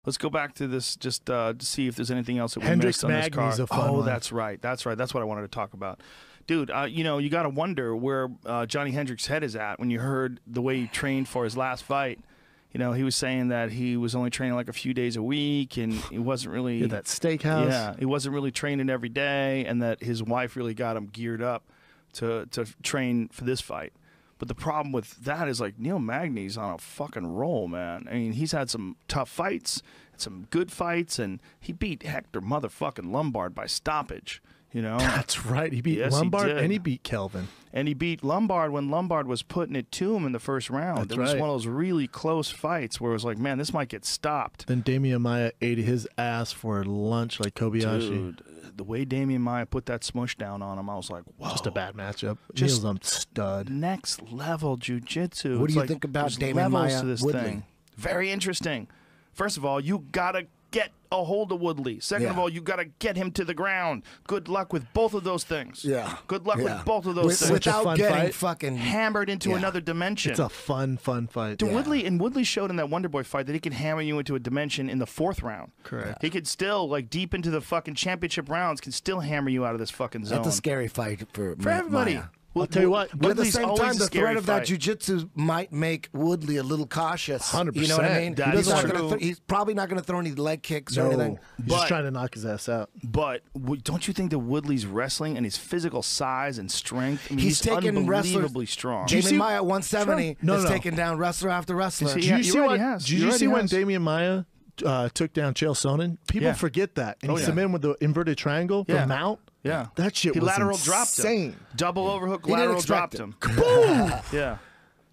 Let's go back to this just to see if there's anything else that we Hendricks missed on this card. Magny's a fun one. That's right. That's right. That's what I wanted to talk about. Dude, you know, you got to wonder where Johnny Hendricks' head is at when you heard the way he trained for his last fight. You know, he was saying that he was only training like a few days a week, and he wasn't really... that steakhouse. Yeah, he wasn't really training every day, and that his wife really got him geared up to train for this fight. But the problem with that is, like, Neil Magny's on a fucking roll, man. I mean, he's had some tough fights, some good fights, and he beat Hector motherfucking Lombard by stoppage, you know? That's right. He beat Lombard and he beat Kelvin. And he beat Lombard when Lombard was putting it to him in the first round. That's it was right. one of those really close fights where it was like, man, this might get stopped. Then Damian Maia ate his ass for lunch like Kobayashi. Dude, the way Damian Maia put that smush down on him, I was like, whoa. Just a bad matchup. Just Neil's a stud. Next level jiu-jitsu. What do you like, think about there's Damian levels Maia to this Woodley? thing. Very interesting. First of all, you got to get a hold of Woodley. Second of all, you got to get him to the ground. Good luck with both of those things. Yeah. Good luck with both of those things. Without getting fight. fucking hammered into another dimension. It's a fun fight. Dude, Woodley showed in that Wonderboy fight that he can hammer you into a dimension in the 4th round. Correct. He could still, like, deep into the fucking championship rounds, can still hammer you out of this fucking zone. That's a scary fight for everybody. Maia. I'll tell you what. But at the Woodley's same always time, a the scary threat of that fight. jiu-jitsu might make Woodley a little cautious. 100%. You know what I mean? That he's, is not true. gonna he's probably not going to throw any leg kicks or anything. He's just trying to knock his ass out. But don't you think that Woodley's wrestling and his physical size and strength, I mean, he's taken unbelievably strong. Damian Maia at 170 No, has no. taken down wrestler after wrestler. See, Did you see already what? has. Did He you see already when has. Damian Maia took down Chael Sonnen? People forget that, and he submitted with the inverted triangle, the mount. Yeah, that shit he was lateral insane. dropped him. Double overhook, He didn't lateral expect dropped it. him. Kaboom! Yeah,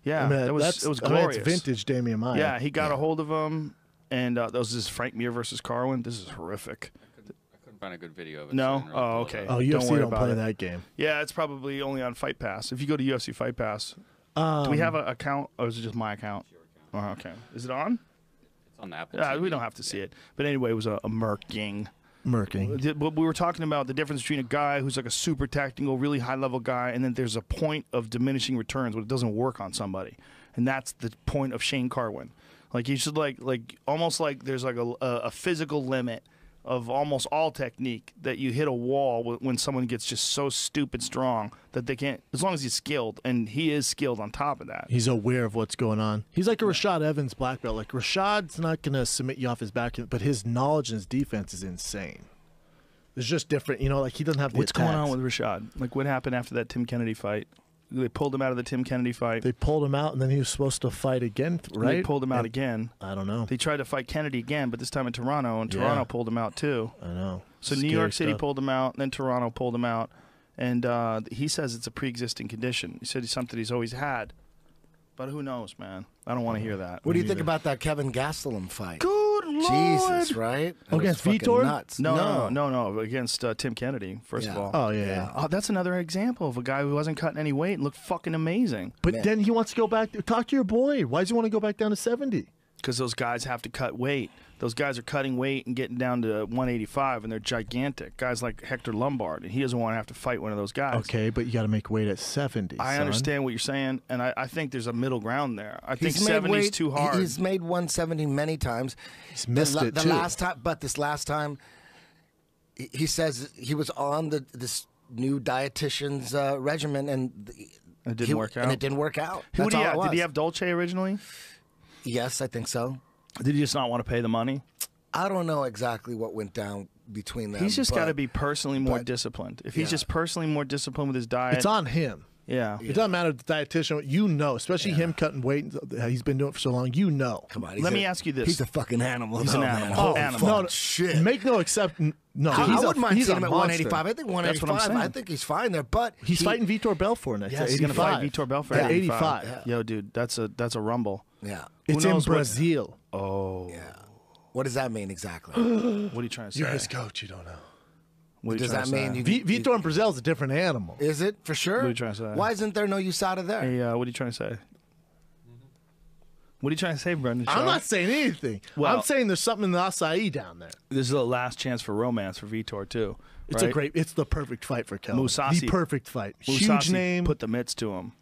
yeah, I mean, it was it's glorious. vintage Damian Maia. Yeah, he got a hold of him, and that was this Frank Mir versus Carwin. This is horrific. I couldn't find a good video of it. No? so I didn't really Oh, pull it okay. up. Oh, UFC Don't worry don't about play it. that game. Yeah, it's probably only on Fight Pass. If you go to UFC Fight Pass, do we have an account, or is it just my account? Oh, okay. Is it on? It's on the Apple Yeah, TV. we don't have to see it. But anyway, it was a murking. Murking. We were talking about the difference between a guy who's like a super technical, really high-level guy, and then there's a point of diminishing returns when it doesn't work on somebody. And that's the point of Shane Carwin. Like, he should, like almost like there's like a physical limit of almost all technique that you hit a wall when someone gets just so stupid strong that they can't, as long as he's skilled, and he is skilled on top of that. He's aware of what's going on. He's like a Rashad Evans black belt. Like, Rashad's not going to submit you off his back, but his knowledge and his defense is insane. It's just different. You know, like, he doesn't have the What's going attacks. on with Rashad? Like, what happened after that Tim Kennedy fight? They pulled him out of the Tim Kennedy fight. They pulled him out, and then he was supposed to fight again, right? They pulled him out again. I don't know. They tried to fight Kennedy again, but this time in Toronto, and Toronto pulled him out too. I know. So Scary New York City stuff. pulled him out, and then Toronto pulled him out. And he says it's a pre-existing condition. He said it's something he's always had. But who knows, man? I don't want to hear that. What do you think about that Kevin Gastelum fight? Good Lord! Jesus, right? That was Against fucking Vitor? nuts. No. Against Tim Kennedy, first of all. Oh, yeah. Oh, that's another example of a guy who wasn't cutting any weight and looked fucking amazing. But then he wants to go back. Talk to your boy. Why does he want to go back down to 70? Because those guys have to cut weight. Those guys are cutting weight and getting down to 185, and they're gigantic. Guys like Hector Lombard, and he doesn't want to have to fight one of those guys. Okay, but you got to make weight at 70. I son. understand what you're saying, and I think there's a middle ground there. I think He's made 70 is weight- too hard. He's made 170 many times. He's missed it, the too. last time, but this last time, he says he was on this new dietitian's regimen, and It didn't work out. And it didn't work out. Who That's did he all have? it was. Did he have Dolce originally? Yes, I think so. Did he just not want to pay the money? I don't know exactly what went down between them. He's just got to but- be personally more but- disciplined. If he's yeah. just personally more disciplined with his diet, It's on him. Yeah. It doesn't matter the dietitian. You know, especially him cutting weight. He's been doing it for so long. You know. Come on, Let me ask you this. He's a fucking animal. He's though, an man. animal. Oh, Animal. fuck, No, shit. Make no exception. No, I he's wouldn't mind he's seeing a him at monster. 185. I think That's what I'm 185. saying. I think he's fine there, but He's fighting Vitor Belfort next. Yes, at he's going to 85. fight Vitor Belfort At at 85. 85. Yo, dude, that's a rumble. Yeah. It's Who in knows what- Brazil. Oh. Yeah. What does that mean exactly? What are you trying to say? You're his coach. You don't know. What are you Does trying that to mean say? you- Vitor in Brazil is a different animal. Is it for sure? What are you trying to say? Why isn't there no USADA there? Hey, what are you trying to say? What are you trying to say, Brendan? I'm not saying anything. Well- I'm saying there's something in the acai down there. This is the last chance for romance for Vitor too. It's right? a great. It's the perfect fight for Kelvin. Mousasi- The perfect fight. Huge Mousasi name. put the mitts to him.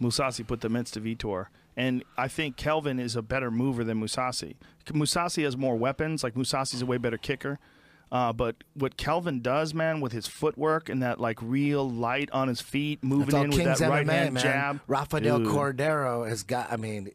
Mousasi put the mitts to Vitor, And I think Kelvin is a better mover than Mousasi. Mousasi has more weapons. Like, Mousasi's a way better kicker. But what Kelvin does, man, with his footwork and that, like, real light on his feet, moving in with that right-hand jab. Rafael Cordero has got, I mean,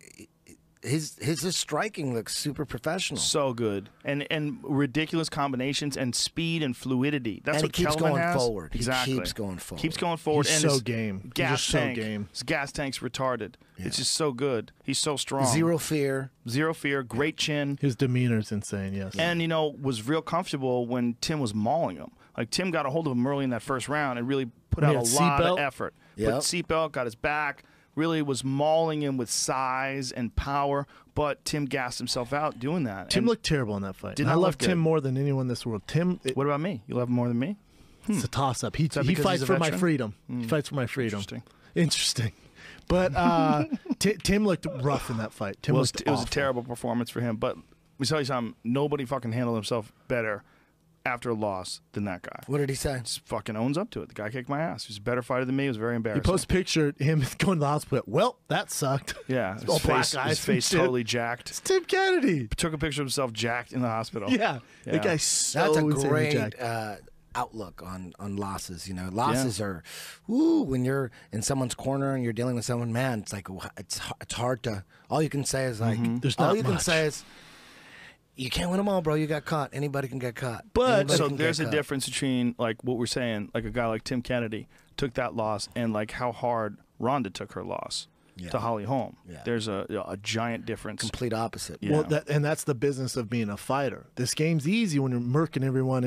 his striking looks super professional. So good. And ridiculous combinations and speed and fluidity. That's what Kelvin has. And he keeps going forward. Exactly. He keeps going forward. Keeps going forward. He's and so game. Gas tank. So game. His gas tank's retarded. Yeah. It's just so good. He's so strong. Zero fear. Great chin. His demeanor's insane, yes. And, you know, was real comfortable when Tim was mauling him. Like, Tim got a hold of him early in that first round and really put out a lot of effort. Yep. Put seatbelt, got his back, really was mauling him with size and power, but Tim gassed himself out doing that. Tim looked terrible in that fight. Did I not love look good. Tim more than anyone in this world. What about me? You love him more than me? It's a toss-up. He because fights he's a for my veteran? freedom. He fights for my freedom. Interesting. But Tim looked rough in that fight. Tim looked it was a awful. terrible performance for him, but let me tell you something. Nobody fucking handled himself better after a loss than that guy. What did he say? Just fucking owns up to it. The guy kicked my ass. He's a better fighter than me. It was very He embarrassing. posts a picture of him going to the hospital. Well, that sucked. Yeah, All black his eyes face and shit. totally jacked. It's Tim Kennedy. Took a picture of himself jacked in the hospital. Yeah. Yeah. That guy's so That's a insanely great jacked. outlook on losses. You know, losses are, when you're in someone's corner and you're dealing with someone, man, it's like it's hard to. All you can say is like, There's all not you can much. say is, you can't win them all, bro. You got caught. Anybody can get caught. But- Anybody So can there's get a caught. difference between like what we're saying, like a guy like Tim Kennedy took that loss, and like how hard Ronda took her loss to Holly Holm. Yeah. There's a giant difference. Complete opposite. Yeah. Well, that's the business of being a fighter. This game's easy when you're murking everyone.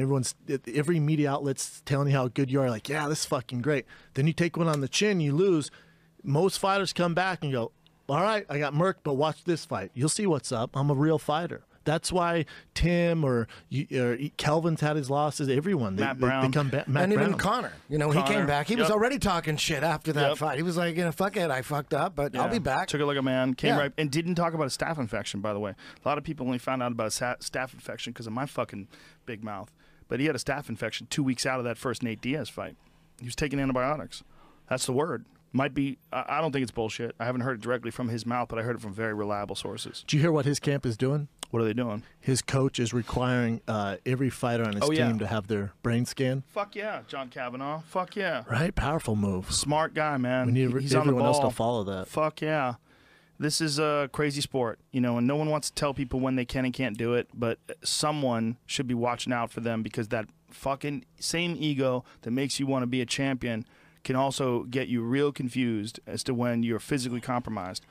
Every media outlet's telling you how good you are. Like, yeah, this is fucking great. Then you take one on the chin, you lose. Most fighters come back and go, all right, I got murked, but watch this fight. You'll see what's up. I'm a real fighter. That's why Tim or Kelvin's had his losses. Everyone, Matt Brown. they come back. Matt And even Brown. Connor, you know, he Connor, came back. He was yep. already talking shit after that Yep. fight. He was like, you know, fuck it, I fucked up, but I'll Yeah. be back. Took it like a man. Came Yeah. right and didn't talk about a staph infection. By the way, a lot of people only found out about a staph infection because of my fucking big mouth. But he had a staph infection 2 weeks out of that first Nate Diaz fight. He was taking antibiotics. That's the word. Might be. I don't think it's bullshit. I haven't heard it directly from his mouth, but I heard it from very reliable sources. Did you hear what his camp is doing? What are they doing? His coach is requiring every fighter on his team to have their brain scan. Fuck yeah, John Kavanaugh. Fuck yeah. Right? Powerful move. Smart guy, man. We need He's on the everyone else ball. to follow that. Fuck yeah. This is a crazy sport, you know, and no one wants to tell people when they can and can't do it, but someone should be watching out for them because that fucking same ego that makes you want to be a champion can also get you real confused as to when you're physically compromised.